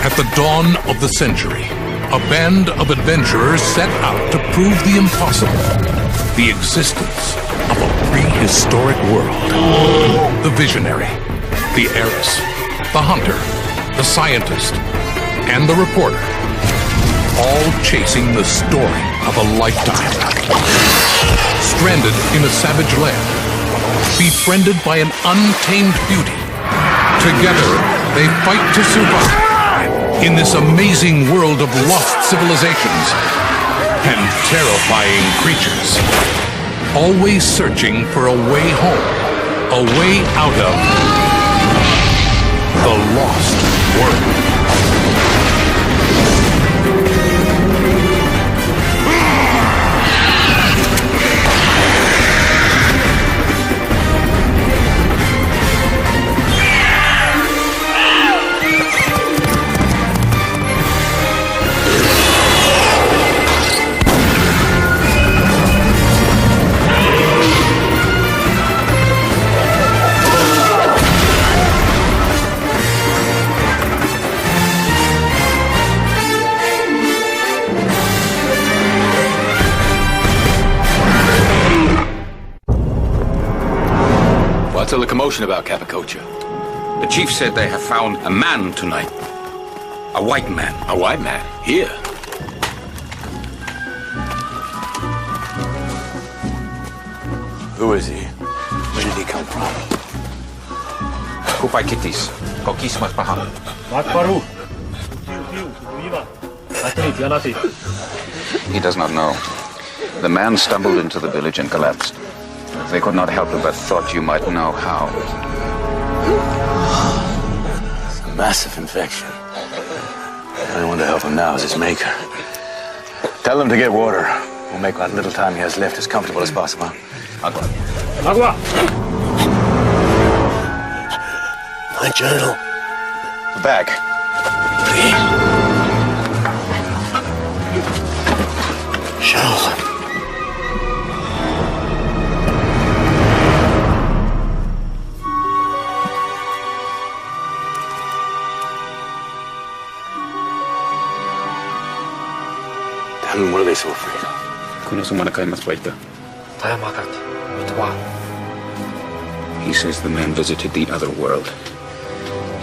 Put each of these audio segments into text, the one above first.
At the dawn of the century, a band of adventurers set out to prove the impossible, the existence of a prehistoric world. The visionary, the heiress, the hunter, the scientist, and the reporter, all chasing the story of a lifetime. Stranded in a savage land, befriended by an untamed beauty, together they fight to survive in this amazing world of lost civilizations and terrifying creatures, always searching for a way home, a way out of the Lost World. What's all the commotion about, Capicocha? The chief said they have found a man tonight. A white man. A white man? Here? Who is he? Where did he come from? Kupai Kittis. Kokismas Paham. He does not know. The man stumbled into the village and collapsed. They could not help it, but thought you might know how. It's a massive infection. The only one to help him now is his maker. Tell him to get water. We'll make what little time he has left as comfortable as possible. Agua. Agua! My journal. The bag. Shells. What are they so afraid of? He says the man visited the other world.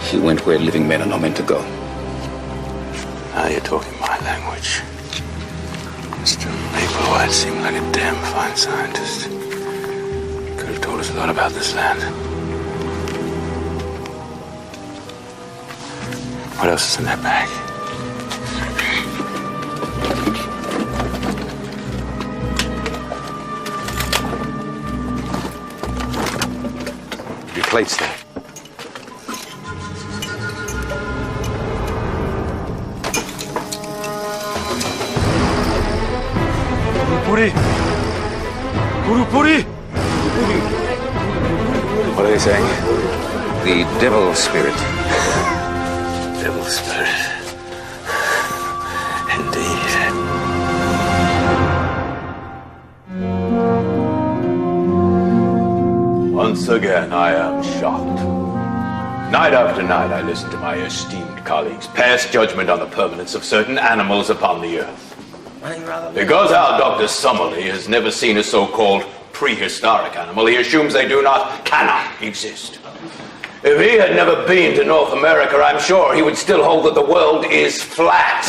He went where living men are not meant to go. Now you're talking my language. Mr. Maplewhite seemed like a damn fine scientist. Could have told us a lot about this land. What else is in that bag? Plates there. Puri! Puri! What are they saying? The devil spirit. Devil spirit. Indeed. Once again, I am shocked. Night after night, I listen to my esteemed colleagues pass judgment on the permanence of certain animals upon the earth. Because our Dr. Summerlee has never seen a so-called prehistoric animal, he assumes they cannot exist. If he had never been to North America, I'm sure he would still hold that the world is flat.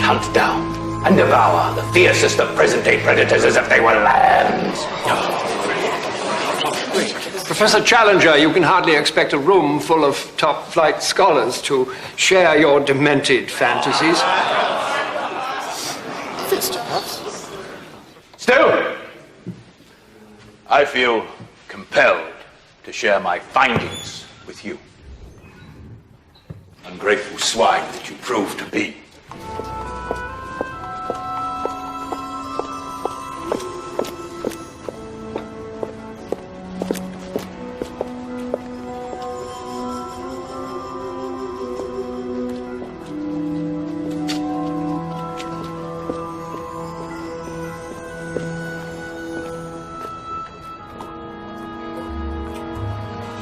hunt down and devour the fiercest of present-day predators as if they were lambs. Professor Challenger, you can hardly expect a room full of top-flight scholars to share your demented fantasies. Still, I feel compelled to share my findings with you. Ungrateful swine that you proved to be.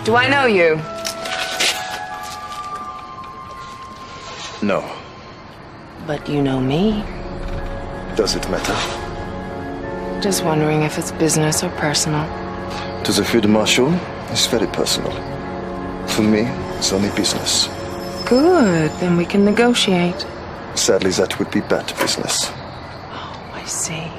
Do I know you? No. But you know me. Does it matter? Just wondering if it's business or personal. To the field marshal, it's very personal. For me, it's only business. Good, then we can negotiate. Sadly, that would be bad business. Oh, I see.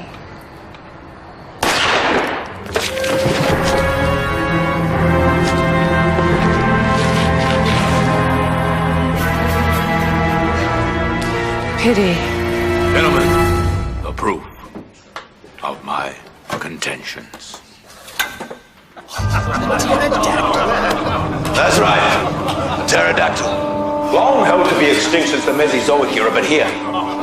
Pity. Gentlemen, approve of my contentions. That's right. A pterodactyl. Long held to be extinct since the Mesozoic era, but here.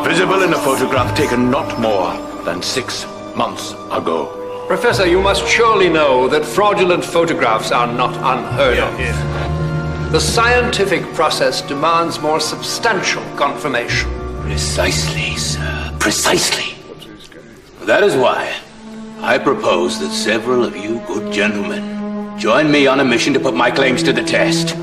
Visible in a photograph taken not more than 6 months ago. Professor, you must surely know that fraudulent photographs are not unheard of. The scientific process demands more substantial confirmation. Precisely, sir. Precisely. That is why I propose that several of you good gentlemen join me on a mission to put my claims to the test.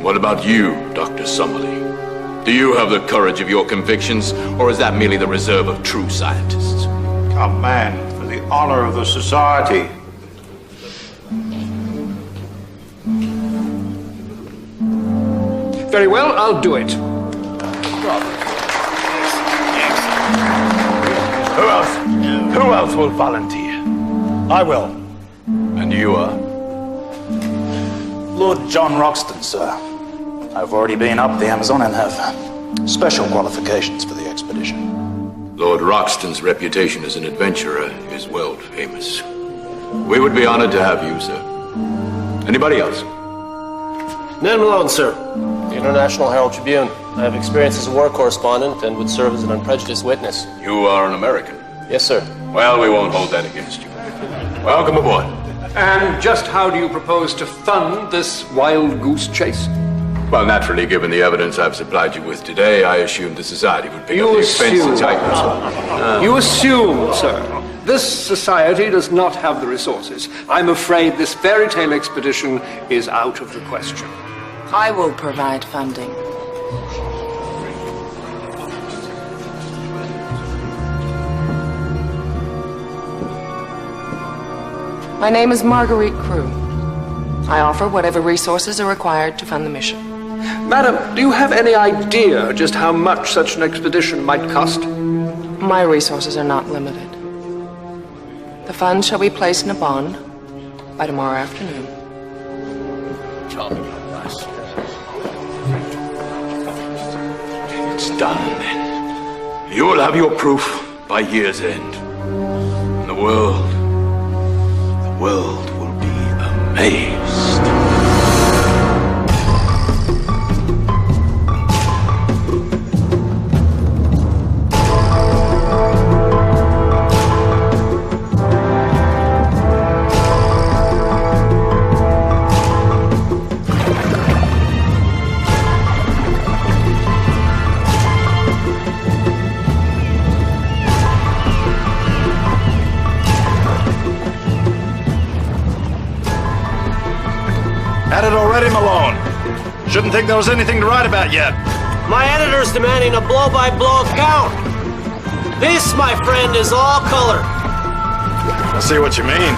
What about you, Dr. Summerlee? Do you have the courage of your convictions, or is that merely the reserve of true scientists? A man for the honor of the society. Very well, I'll do it. Who else will volunteer? I will. And you are? Lord John Roxton, sir. I've already been up the Amazon and have special qualifications for the expedition. Lord Roxton's reputation as an adventurer is world famous. We would be honored to have you, sir. Anybody else? Ned Malone, sir. The International Herald Tribune. I have experience as a war correspondent and would serve as an unprejudiced witness. You are an American. Yes, sir. Well, we won't hold that against you. Welcome aboard. And just how do you propose to fund this wild goose chase? Well, naturally, given the evidence I've supplied you with today, I assumed the society would pick up the expenses. You assume, sir. This society does not have the resources. I'm afraid this fairy tale expedition is out of the question. I will provide funding. My name is Marguerite Crew. I offer whatever resources are required to fund the mission. Madam, do you have any idea just how much such an expedition might cost? My resources are not limited. The funds shall be placed in a bond by tomorrow afternoon. It's done, then. You will have your proof by year's end. And the world will be amazed. Had it already, Malone. Shouldn't think there was anything to write about yet. My editor's demanding a blow-by-blow account. This, my friend, is all color. I see what you mean.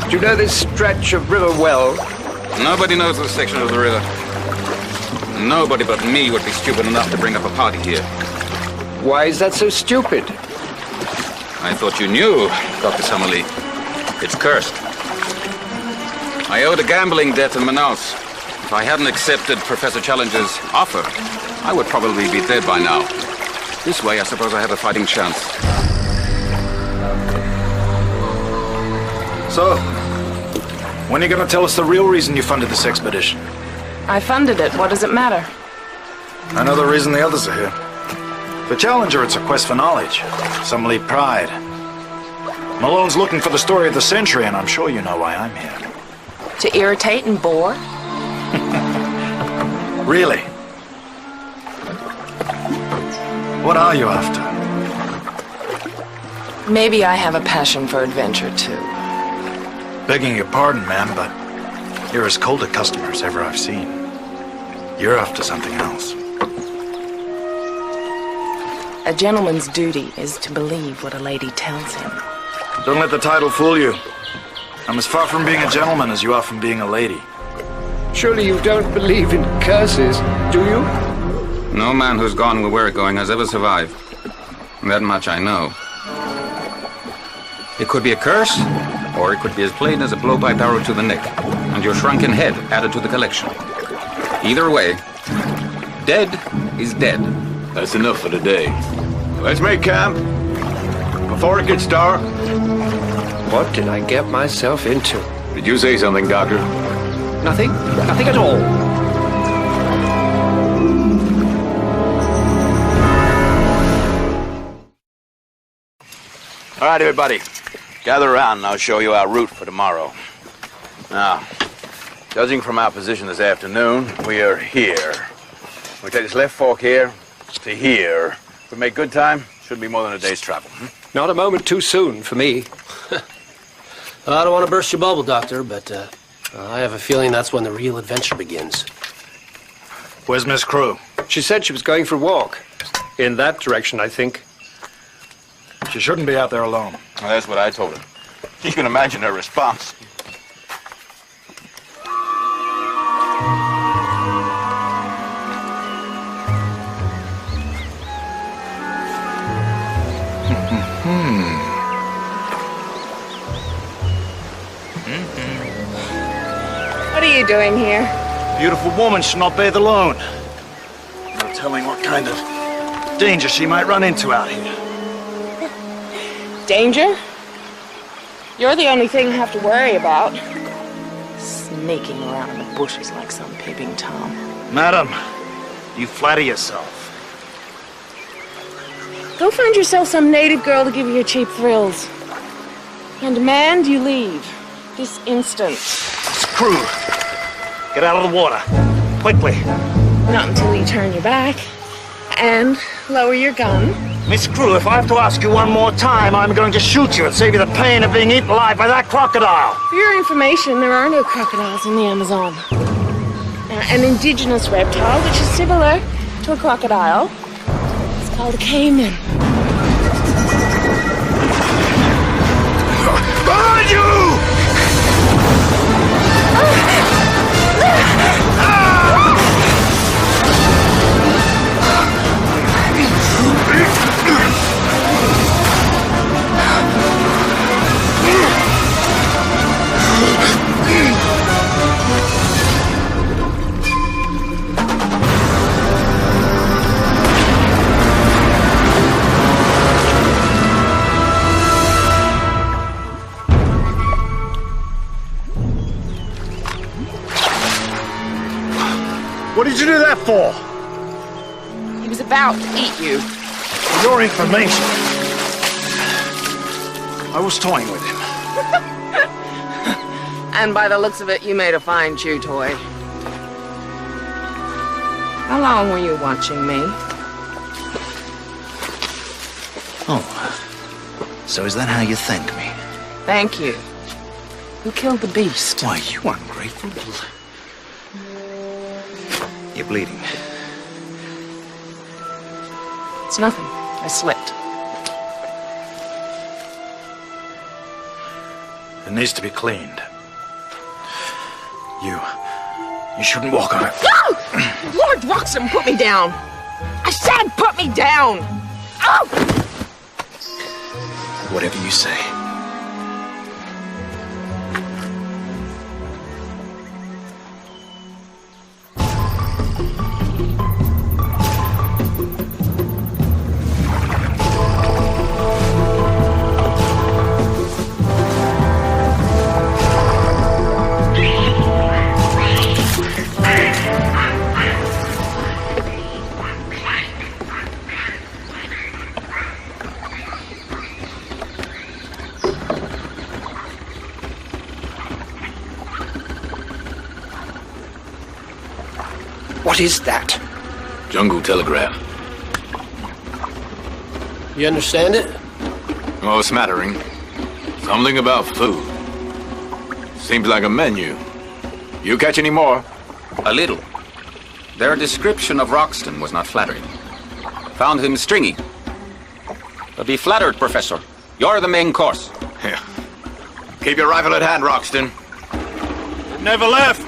Do you know this stretch of river well? Nobody knows this section of the river. Nobody but me would be stupid enough to bring up a party here. Why is that so stupid? I thought you knew, Dr. Summerlee. It's cursed. I owed a gambling debt in Manaus. If I hadn't accepted Professor Challenger's offer, I would probably be dead by now. This way, I suppose I have a fighting chance. So, when are you going to tell us the real reason you funded this expedition? I funded it. What does it matter? I know the reason the others are here. For Challenger, it's a quest for knowledge. Summerlee pride. Malone's looking for the story of the century, and I'm sure you know why I'm here. To irritate and bore? Really? What are you after? Maybe I have a passion for adventure, too. Begging your pardon, ma'am, but you're as cold a customer as ever I've seen. You're after something else. A gentleman's duty is to believe what a lady tells him. Don't let the title fool you. I'm as far from being a gentleman as you are from being a lady. Surely you don't believe in curses, do you? No man who's gone where we're going has ever survived. That much I know. It could be a curse, or it could be as plain as a blowpipe arrow to the neck, and your shrunken head added to the collection. Either way, dead is dead. That's enough for today. Let's make camp before it gets dark. What did I get myself into? Did you say something, Doctor? Nothing. Nothing at all. All right, everybody. Gather around and I'll show you our route for tomorrow. Now, judging from our position this afternoon, we are here. We take this left fork here to here. If we make good time, shouldn't be more than a day's travel. Not a moment too soon for me. I don't want to burst your bubble, Doctor, but I have a feeling that's when the real adventure begins. Where's Miss Crew? She said she was going for a walk. In that direction, I think. She shouldn't be out there alone. Well, that's what I told her. You can imagine her response. What are you doing here? Beautiful woman should not bathe alone. No telling what kind of danger she might run into out here. Danger? You're the only thing I have to worry about. Sneaking around in the bushes like some peeping Tom. Madam, you flatter yourself. Go find yourself some native girl to give you your cheap thrills. And demand you leave. This instant. Miss Crew, get out of the water. Quickly. Not until you turn your back. And lower your gun. Miss Crew, if I have to ask you one more time, I'm going to shoot you and save you the pain of being eaten alive by that crocodile. For your information, there are no crocodiles in the Amazon. An indigenous reptile, which is similar to a crocodile, it's called a caiman. Behind you! What did you do that for? He was about to eat you. For your information, I was toying with him. And by the looks of it, you made a fine chew toy. How long were you watching me? Oh, so is that how you thank me? Thank you. Who killed the beast? Why, you ungrateful little... You're bleeding. It's nothing. I slipped. It needs to be cleaned. You shouldn't walk on it. No! Lord Roxham, put me down! I said put me down! Oh! Whatever you say. What is that? Jungle telegram. You understand it? Oh, a smattering. Something about food. Seems like a menu. You catch any more? A little. Their description of Roxton was not flattering. Found him stringy. But be flattered, Professor. You're the main course. Yeah. Keep your rifle at hand, Roxton. Never left.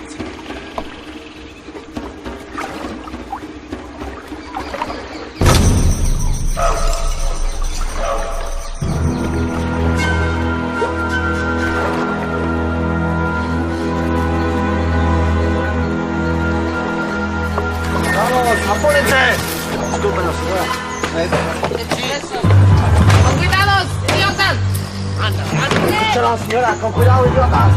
Con cuidado, idiotas.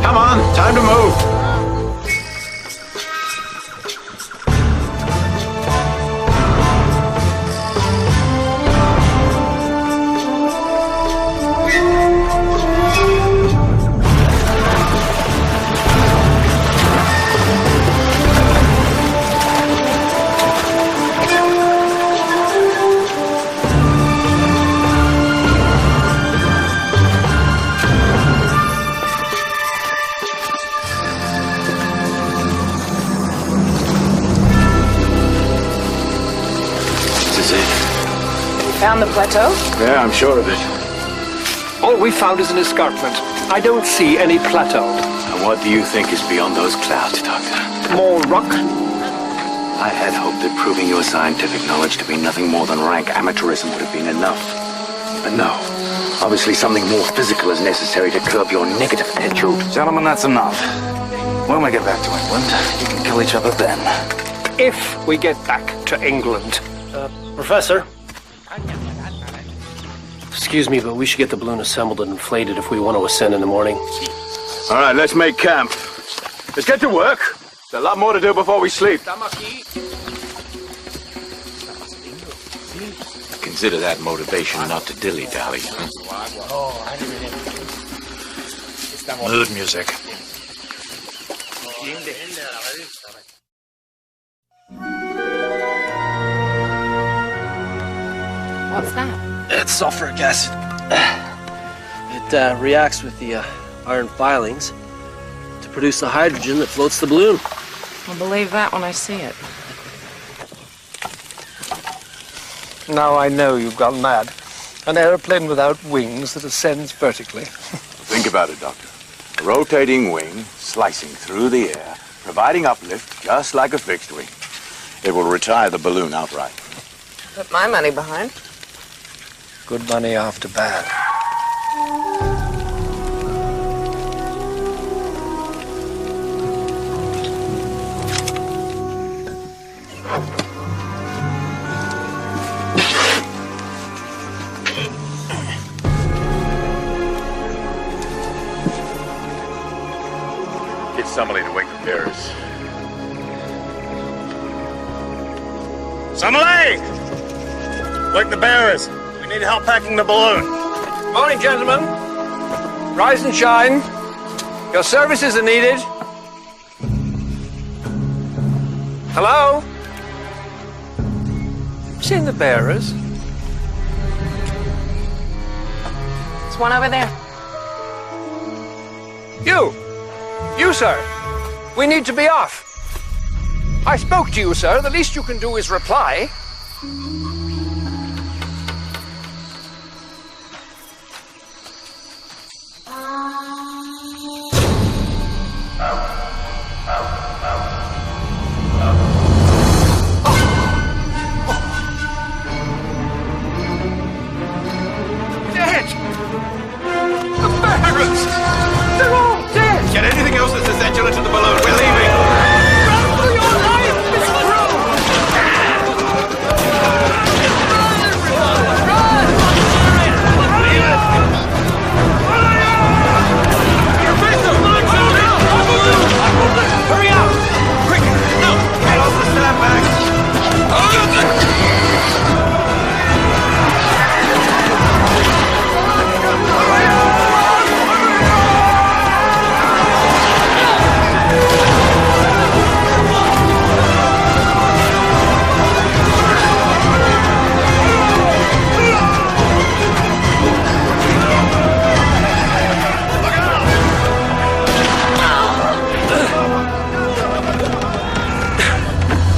Come on, time to move. Found the plateau? Yeah, I'm sure of it. All we found is an escarpment. I don't see any plateau. And what do you think is beyond those clouds, Doctor? More rock? I had hoped that proving your scientific knowledge to be nothing more than rank amateurism would have been enough. But no. Obviously something more physical is necessary to curb your negative attitude. Gentlemen, that's enough. When we get back to England, you can kill each other then. If we get back to England. Professor? Excuse me, but we should get the balloon assembled and inflated if we want to ascend in the morning. All right, let's make camp. Let's get to work. There's a lot more to do before we sleep. Consider that motivation not to dilly-dally. Mood music. What's that? It's sulfuric acid. It reacts with the iron filings to produce the hydrogen that floats the balloon. I'll believe that when I see it. Now I know you've gone mad. An airplane without wings that ascends vertically. Think about it, Doctor. A rotating wing slicing through the air, providing uplift just like a fixed wing. It will retire the balloon outright. Put my money behind. Good money after bad. Get somebody to wake the bearers. Somebody! Wake the bearers. We need help packing the balloon. Morning, gentlemen. Rise and shine. Your services are needed. Hello? Seen the bearers? There's one over there. You, sir. We need to be off. I spoke to you, sir. The least you can do is reply. Dead! The Barons! They're all dead! Get anything else that's essential into the balloon. We're leaving. Run for your life, Miss Crew! Run! Leave it. Hurry up! Quick! No! Get off the sandbag!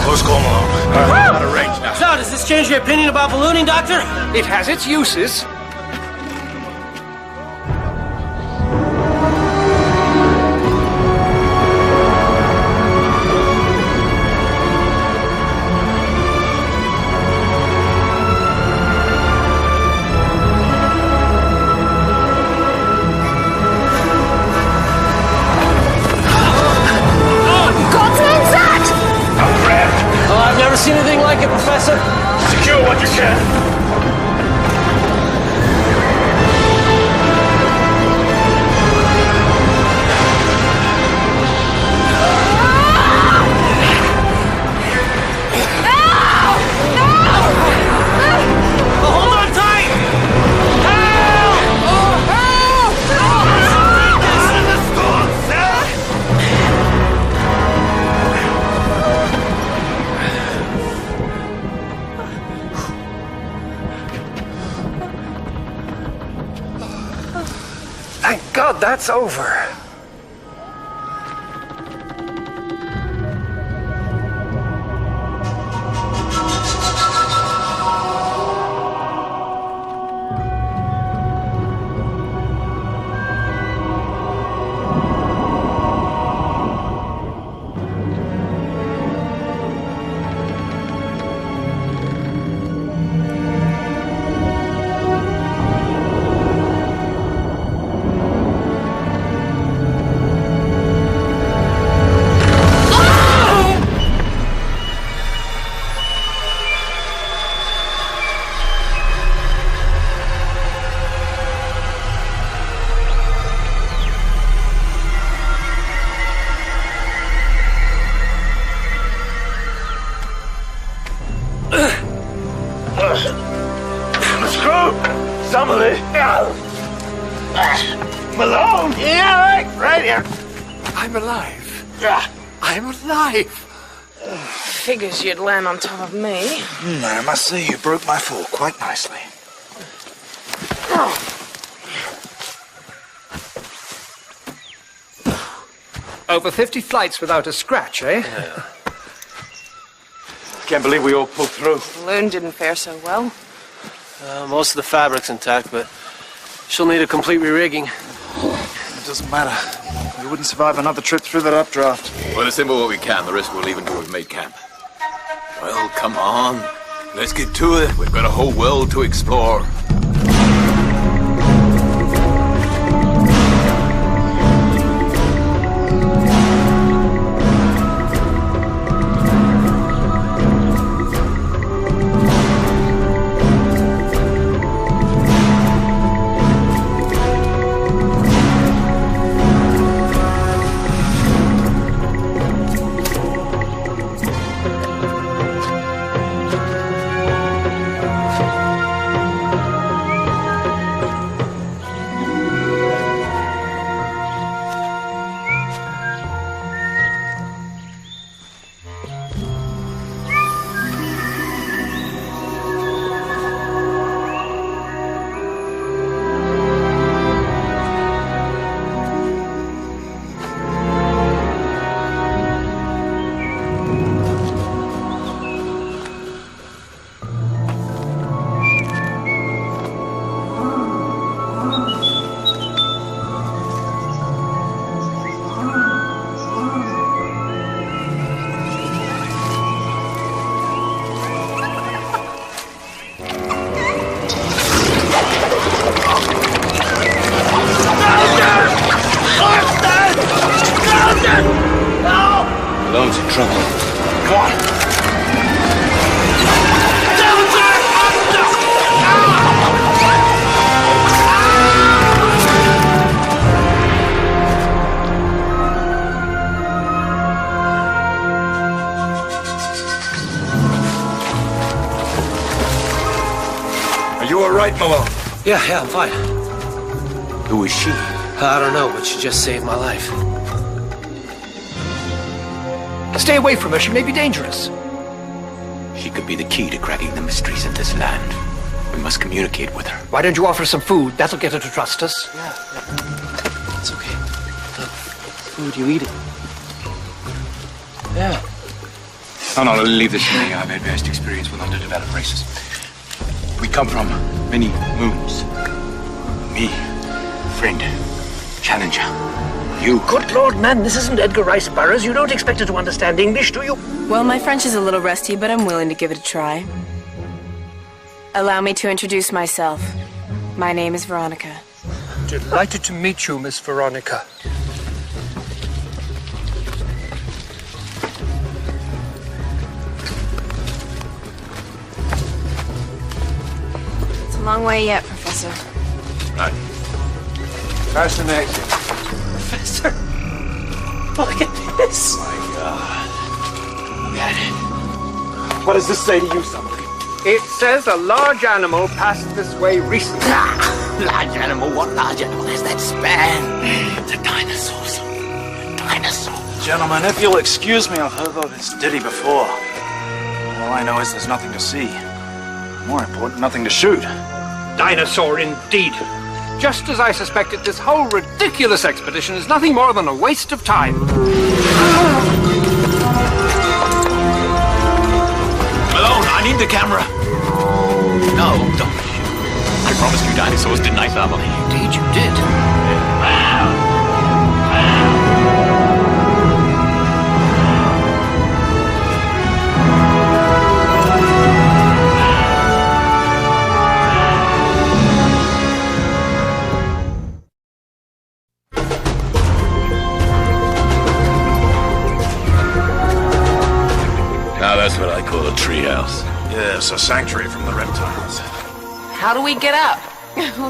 Close call, Malone. Out of range now. So, does this change your opinion about ballooning, Doctor? It has its uses. Oh, I've never seen anything like it, Professor. Secure what you can. Hold on tight! Thank God that's over. Somebody. Malone. Yeah, right here. I'm alive. Yeah. I'm alive. Figures you'd land on top of me. I must say you broke my fall quite nicely. Over 50 flights without a scratch, eh? Yeah. Can't believe we all pulled through. The balloon didn't fare so well. Most of the fabric's intact, but she'll need a complete re-rigging. It doesn't matter. We wouldn't survive another trip through that updraft. We'll assemble what we can. The rest we'll leave until we've made camp. Well, come on. Let's get to it. We've got a whole world to explore. trouble. Come on. Are you all right, Malone? Yeah, I'm fine. Who is she? I don't know, but she just saved my life. Stay away from her. She may be dangerous. She could be the key to cracking the mysteries of this land. We must communicate with her. Why don't you offer some food? That'll get her to trust us. Yeah. It's okay. Look, food, you eat it. Yeah. No, leave this to me. I've had vast experience with underdeveloped races. We come from many moons. Me, friend, challenger. You. Good Lord, man, this isn't Edgar Rice Burroughs. You don't expect her to understand English, do you? Well, my French is a little rusty, but I'm willing to give it a try. Allow me to introduce myself. My name is Veronica. Delighted to meet you, Miss Veronica. It's a long way yet, Professor. Right. Pass the exit. Professor, look at this. My God. Look at it. What does this say to you, somebody? It says a large animal passed this way recently. Large animal? What large animal is that span? The dinosaurs. Dinosaurs. Gentlemen, if you'll excuse me, I've heard of this ditty before. All I know is there's nothing to see. More important, nothing to shoot. Dinosaur indeed. Just as I suspected, this whole ridiculous expedition is nothing more than a waste of time. Malone, I need the camera. No, don't shoot. I promised you dinosaurs, didn't I, family? Indeed you did. Now that's what I call a treehouse. Yes, a sanctuary from the reptiles. How do we get up?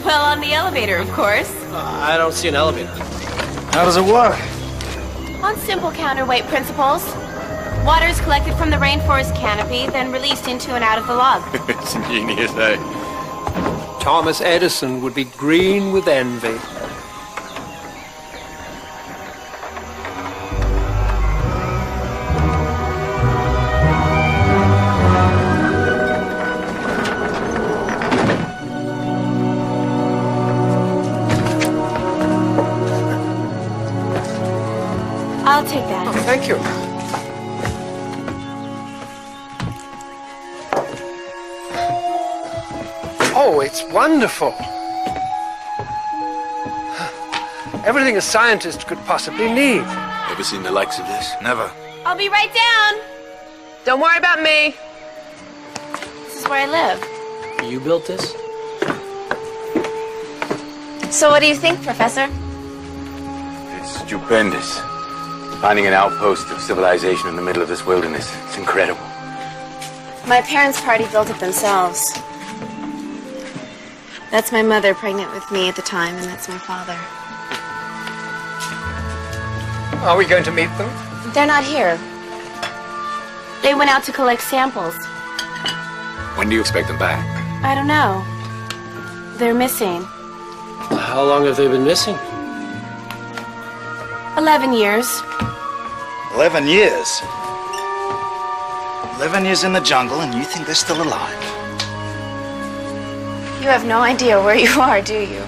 Well, on the elevator, of course. I don't see an elevator. How does it work? On simple counterweight principles. Water is collected from the rainforest canopy, then released into and out of the log. It's ingenious, eh? Thomas Edison would be green with envy. I'll take that. Oh, thank you. Oh, it's wonderful. Everything a scientist could possibly need. Ever seen the likes of this? Never. I'll be right down. Don't worry about me. This is where I live. You built this? So what do you think, Professor? It's stupendous. Finding an outpost of civilization in the middle of this wilderness. It's incredible. My parents' party built it themselves. That's my mother pregnant with me at the time, and that's my father. Are we going to meet them? They're not here. They went out to collect samples. When do you expect them back? I don't know. They're missing. How long have they been missing? 11 years. 11 years? 11 years in the jungle, and you think they're still alive? You have no idea where you are, do you?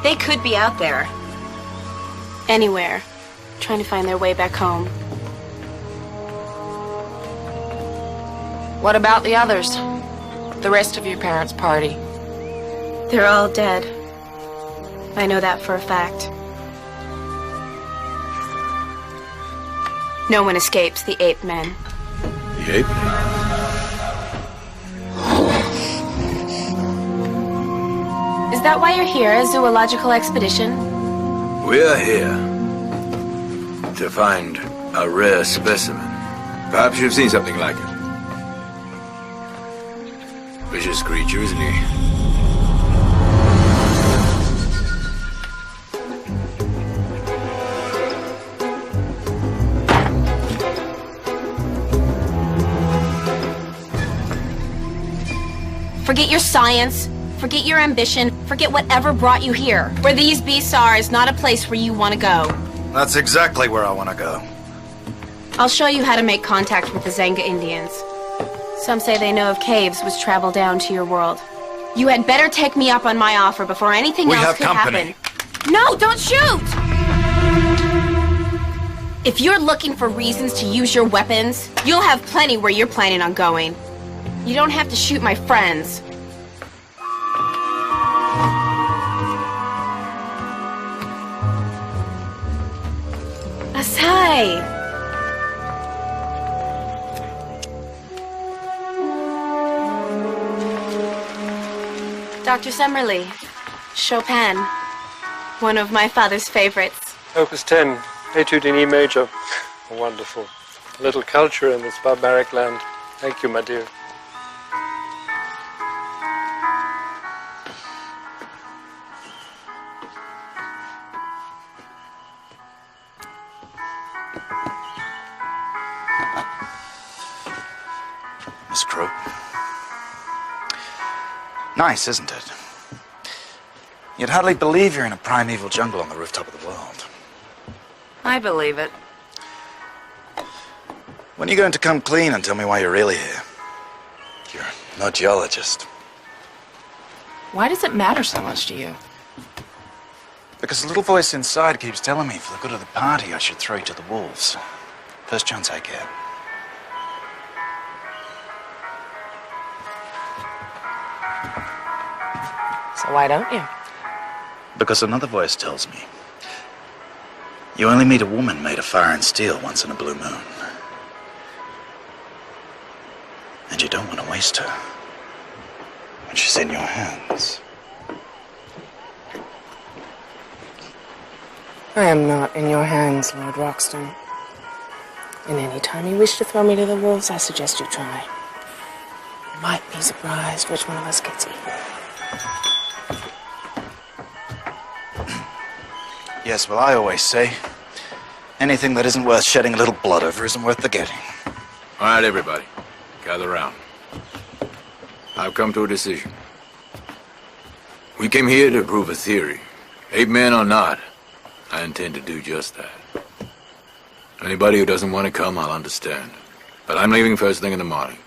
They could be out there. Anywhere. Trying to find their way back home. What about the others? The rest of your parents' party? They're all dead. I know that for a fact. No one escapes the ape men. The ape men? Is that why you're here, a zoological expedition? We're here to find A rare specimen. Perhaps you've seen something like it. Vicious creature, isn't he? Forget your science, forget your ambition, forget whatever brought you here. Where these beasts are is not a place where you want to go. That's exactly where I want to go. I'll show you how to make contact with the Zenga Indians. Some say they know of caves which travel down to your world. You had better take me up on my offer before anything else could happen. No, don't shoot! If you're looking for reasons to use your weapons, you'll have plenty where you're planning on going. You don't have to shoot my friends. Asai! Dr. Summerlee, Chopin, one of my father's favorites. Opus 10, Etude in E major. Wonderful. A little culture in this barbaric land. Thank you, my dear. Miss Crow. Nice, isn't it? You'd hardly believe you're in a primeval jungle on the rooftop of the world. I believe it. When are you going to come clean and tell me why you're really here? You're no geologist. Why does it matter so much to you? Because a little voice inside keeps telling me for the good of the party I should throw you to the wolves. First chance I get. So why don't you? Because another voice tells me you only meet a woman made of fire and steel once in a blue moon. And you don't want to waste her when she's in your hands. I am not in your hands, Lord Roxton. And any time you wish to throw me to the wolves, I suggest you try. You might be surprised which one of us gets eaten. Yes, well, I always say, anything that isn't worth shedding a little blood over isn't worth the getting. All right, everybody, gather round. I've come to a decision. We came here to prove a theory. Ape men or not, I intend to do just that. Anybody who doesn't want to come, I'll understand. But I'm leaving first thing in the morning.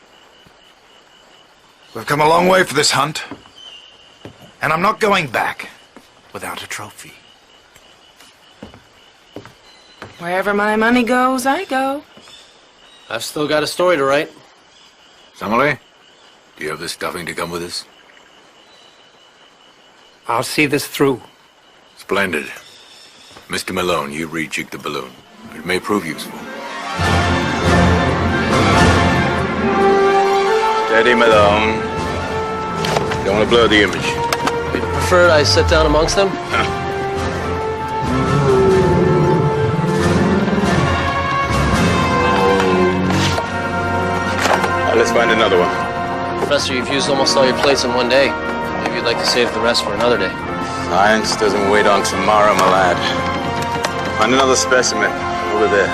We've come a long way for this hunt. And I'm not going back without a trophy. Wherever my money goes, I go. I've still got a story to write. Summerlee, do you have the stuffing to come with us? I'll see this through. Splendid. Mr. Malone, you rejig the balloon. It may prove useful. Steady, Malone. Don't want to blur the image. You'd prefer I sit down amongst them? Huh. Let's find another one. Professor, you've used almost all your plates in one day. Maybe you'd like to save the rest for another day. Science doesn't wait on tomorrow, my lad. Find another specimen over there.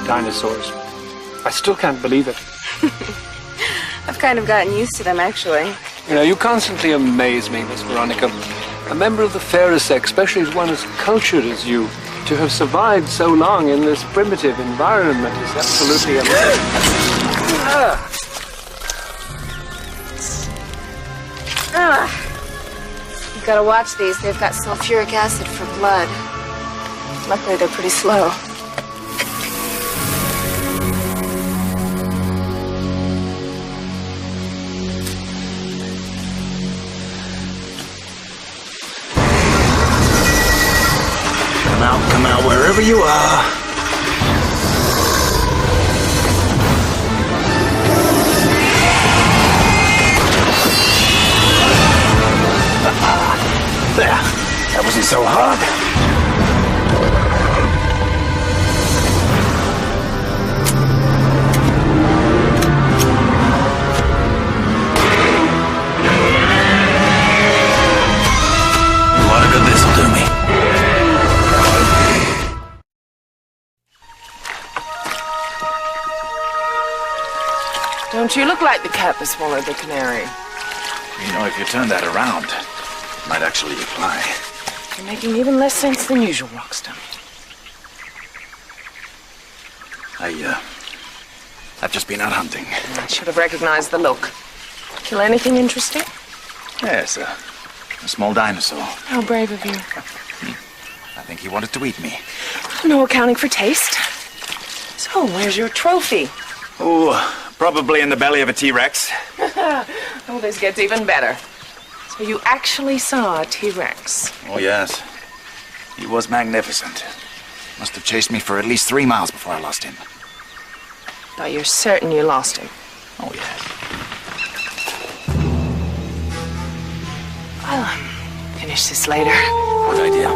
Dinosaurs. I still can't believe it. I've kind of gotten used to them, actually. You know, you constantly amaze me, Miss Veronica. A member of the fairer sex, especially as one as cultured as you, to have survived so long in this primitive environment is absolutely amazing. You've got to watch these. They've got sulfuric acid for blood. Luckily, they're pretty slow. Come out wherever you are. Don't you look like the cat that swallowed the canary? You know, if you turn that around, it might actually apply. You're making even less sense than usual, Roxton. I've just been out hunting. I should have recognized the look. Kill anything interesting? Yes, a small dinosaur. How brave of you. I think he wanted to eat me. No accounting for taste. So, where's your trophy? Oh, probably in the belly of a T-Rex. Oh, this gets even better. So you actually saw a T-Rex? Oh, yes. He was magnificent. Must have chased me for at least 3 miles before I lost him. But you're certain you lost him? Oh, yes. I'll finish this later. Good idea.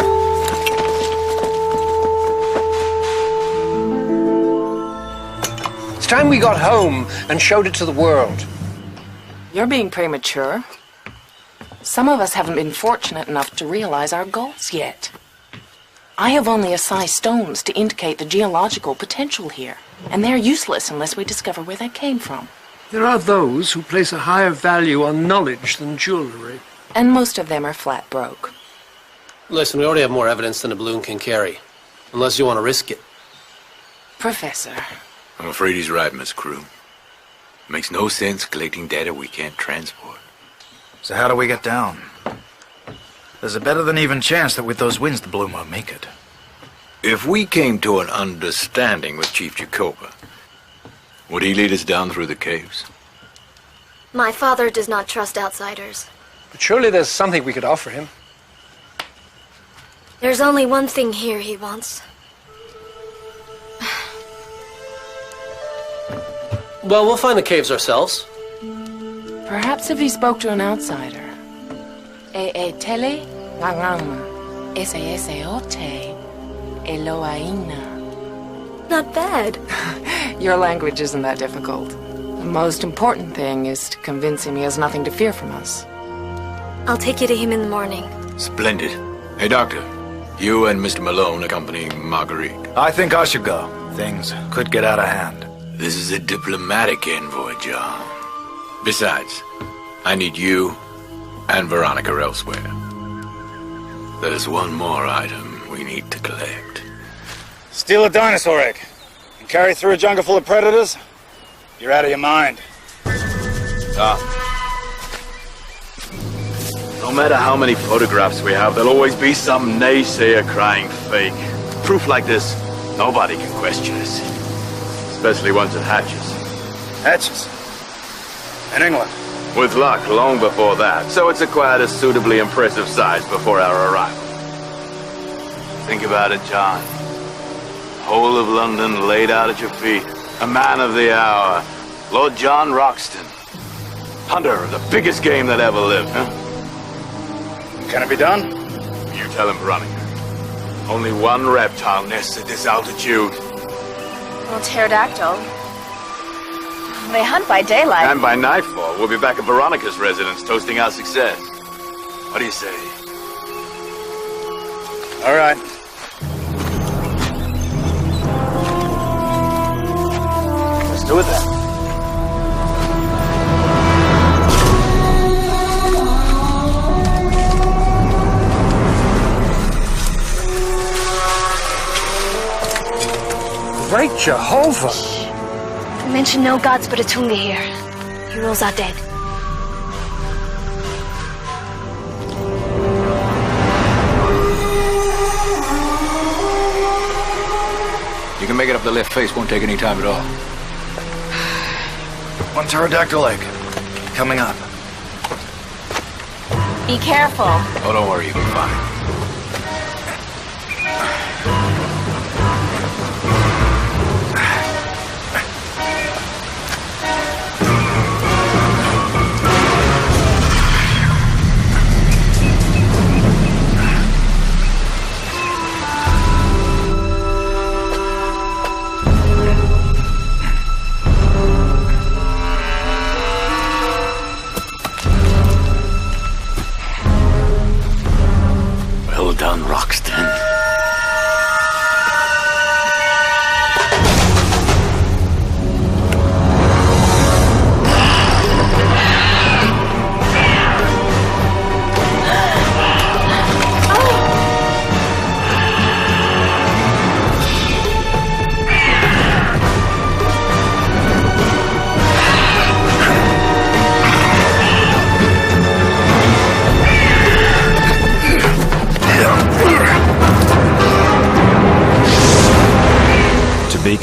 It's time we got home and showed it to the world. You're being premature. Some of us haven't been fortunate enough to realize our goals yet. I have only assigned stones to indicate the geological potential here, and they're useless unless we discover where they came from. There are those who place a higher value on knowledge than jewelry. And most of them are flat broke. Listen, we already have more evidence than a balloon can carry. Unless you want to risk it. Professor. I'm afraid he's right, Miss Crew. Makes no sense collecting data we can't transport. So how do we get down? There's a better than even chance that with those winds the balloon won't make it. If we came to an understanding with Chief Jacoba, would he lead us down through the caves? My father does not trust outsiders. But surely there's something we could offer him. There's only one thing here he wants. Well, we'll find the caves ourselves. Perhaps if he spoke to an outsider. Tele ngangama ote Eloaina. Not bad. Your language isn't that difficult. The most important thing is to convince him he has nothing to fear from us. I'll take you to him in the morning. Splendid. Hey, Doctor. You and Mr. Malone accompanying Marguerite. I think I should go. Things could get out of hand. This is a diplomatic envoy, John. Besides, I need you and Veronica elsewhere. There's one more item we need to collect. Steal a dinosaur egg and carry through a jungle full of predators? You're out of your mind. No matter how many photographs we have, there'll always be some naysayer crying fake. Proof like this, nobody can question us. Especially once it hatches. Hatches? In England? With luck, long before that. So it's acquired a suitably impressive size before our arrival. Think about it, John. Whole of London laid out at your feet. A man of the hour. Lord John Roxton. Hunter of the biggest game that ever lived, huh? Can it be done? You tell him, Veronica. Only one reptile nests at this altitude. Well, pterodactyl. They hunt by daylight. And by nightfall, we'll be back at Veronica's residence toasting our success. What do you say? All right. Let's do it then. Great Jehovah! Mention no gods but Atunga here. He rules our dead. You can make it up the left face, won't take any time at all. One pterodactyl egg. Coming up. Be careful. Oh, don't worry, you'll be fine.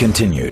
continued.